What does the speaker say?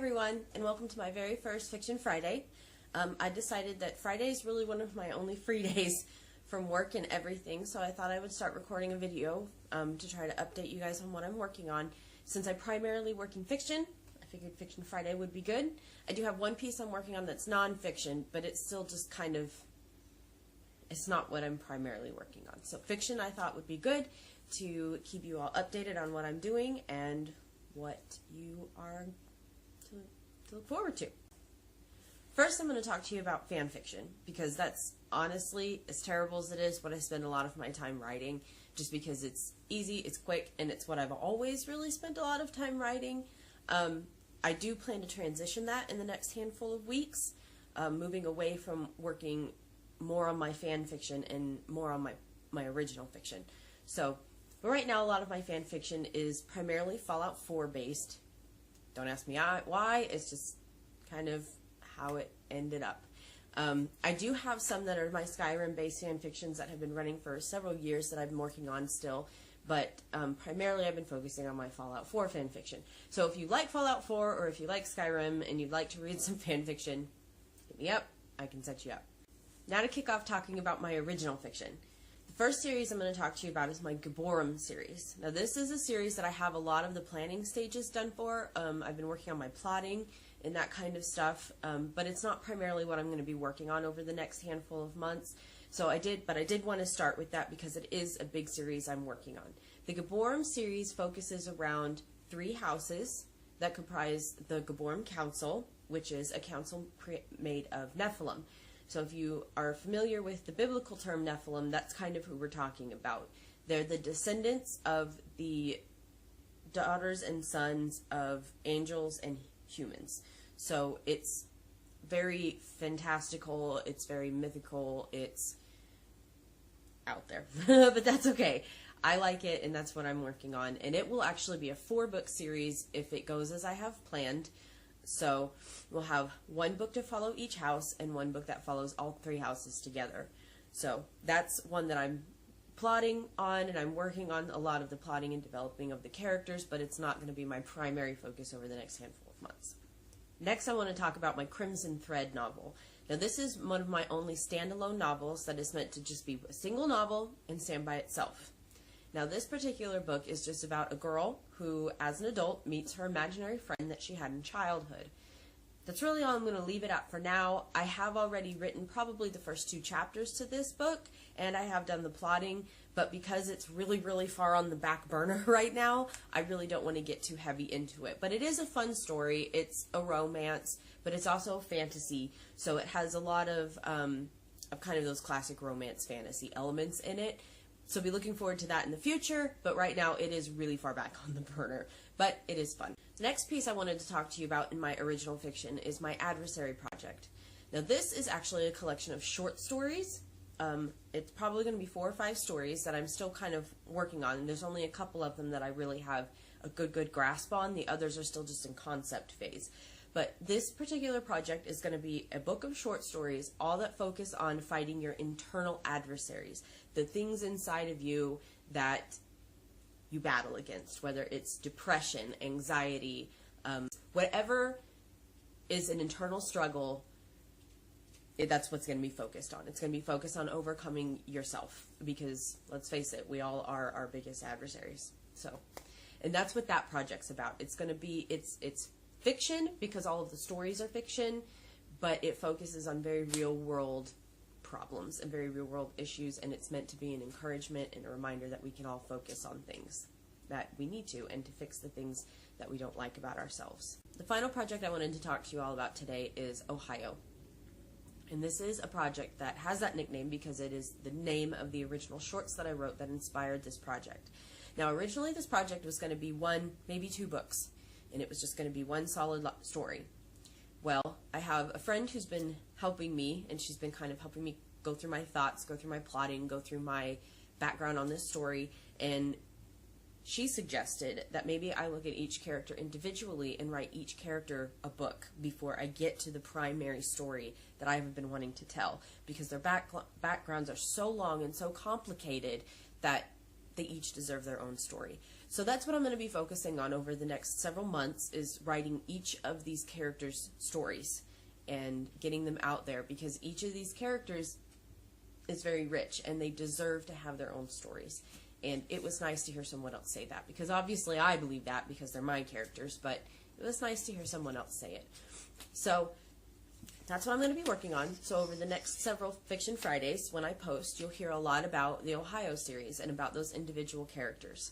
everyone, and welcome to my very first Fiction Friday. I decided that Friday is really one of my only free days from work and everything, so I thought I would start recording a video to try to update you guys on what I'm working on. Since I primarily work in fiction, I figured Fiction Friday would be good. I do have one piece I'm working on that's non-fiction, but it's still just kind of, it's not what I'm primarily working on. So fiction I thought would be good to keep you all updated on what I'm doing and what you are to look forward to. First, I'm going to talk to you about fan fiction, because that's honestly, as terrible as it is, what I spend a lot of my time writing, just because it's easy, it's quick, and it's what I've always really spent a lot of time writing. I do plan to transition that in the next handful of weeks, moving away from working more on my fan fiction and more on my original fiction. So, but right now a lot of my fan fiction is primarily Fallout 4 based. Don't ask me why, it's just kind of how it ended up. I do have some that are my Skyrim based fan fictions that have been running for several years that I've been working on still, but primarily I've been focusing on my Fallout 4 fan fiction. So if you like Fallout 4 or if you like Skyrim and you'd like to read some fan fiction, hit me up, I can set you up. Now to kick off talking about my original fiction. The first series I'm going to talk to you about is my Gaborum series. Now this is a series that I have a lot of the planning stages done for. I've been working on my plotting and that kind of stuff, but it's not primarily what I'm going to be working on over the next handful of months. So I did want to start with that because it is a big series I'm working on. The Gaborum series focuses around 3 houses that comprise the Gaborum Council, which is a council made of Nephilim. So if you are familiar with the biblical term Nephilim, that's kind of who we're talking about. They're the descendants of the daughters and sons of angels and humans. So it's very fantastical, it's very mythical, it's out there. But that's okay. I like it, and that's what I'm working on. And it will actually be a 4-book series if it goes as I have planned. So we'll have 1 book to follow each house and 1 book that follows all 3 houses together. So that's one that I'm plotting on, and I'm working on a lot of the plotting and developing of the characters, but it's not going to be my primary focus over the next handful of months. Next, I want to talk about my Crimson Thread novel. Now this is one of my only standalone novels that is meant to just be a single novel and stand by itself. Now this particular book is just about a girl who, as an adult, meets her imaginary friend that she had in childhood. That's really all I'm going to leave it at for now. I have already written probably the first 2 chapters to this book, and I have done the plotting, but because it's really, really far on the back burner right now, I really don't want to get too heavy into it. But it is a fun story. It's a romance, but it's also a fantasy, so it has a lot of kind of those classic romance fantasy elements in it. So be looking forward to that in the future, but right now it is really far back on the burner, but it is fun. The next piece I wanted to talk to you about in my original fiction is my Adversary project. Now this is actually a collection of short stories. It's probably going to be 4 or 5 stories that I'm still kind of working on, and there's only a couple of them that I really have a good grasp on. The others are still just in concept phase. But this particular project is going to be a book of short stories, all that focus on fighting your internal adversaries, the things inside of you that you battle against, whether it's depression, anxiety, whatever is an internal struggle, that's what's going to be focused on. It's going to be focused on overcoming yourself, because let's face it, we all are our biggest adversaries. So, and that's what that project's about. It's going to be, it's fiction because all of the stories are fiction, but it focuses on very real world problems and very real world issues, and it's meant to be an encouragement and a reminder that we can all focus on things that we need to, and to fix the things that we don't like about ourselves. The final project I wanted to talk to you all about today is Ohio. And this is a project that has that nickname because it is the name of the original shorts that I wrote that inspired this project. Now originally this project was going to be 1, maybe 2 books, and it was just going to be 1 solid story. Well, I have a friend who's been helping me, and she's been kind of helping me go through my thoughts, go through my plotting, go through my background on this story, and she suggested that maybe I look at each character individually and write each character a book before I get to the primary story that I have been wanting to tell, because their backgrounds are so long and so complicated that they each deserve their own story. So that's what I'm going to be focusing on over the next several months, is writing each of these characters' stories and getting them out there, because each of these characters is very rich and they deserve to have their own stories. And it was nice to hear someone else say that, because obviously I believe that because they're my characters, but it was nice to hear someone else say it. So that's what I'm going to be working on. So over the next several Fiction Fridays, when I post, you'll hear a lot about the Ohio series and about those individual characters.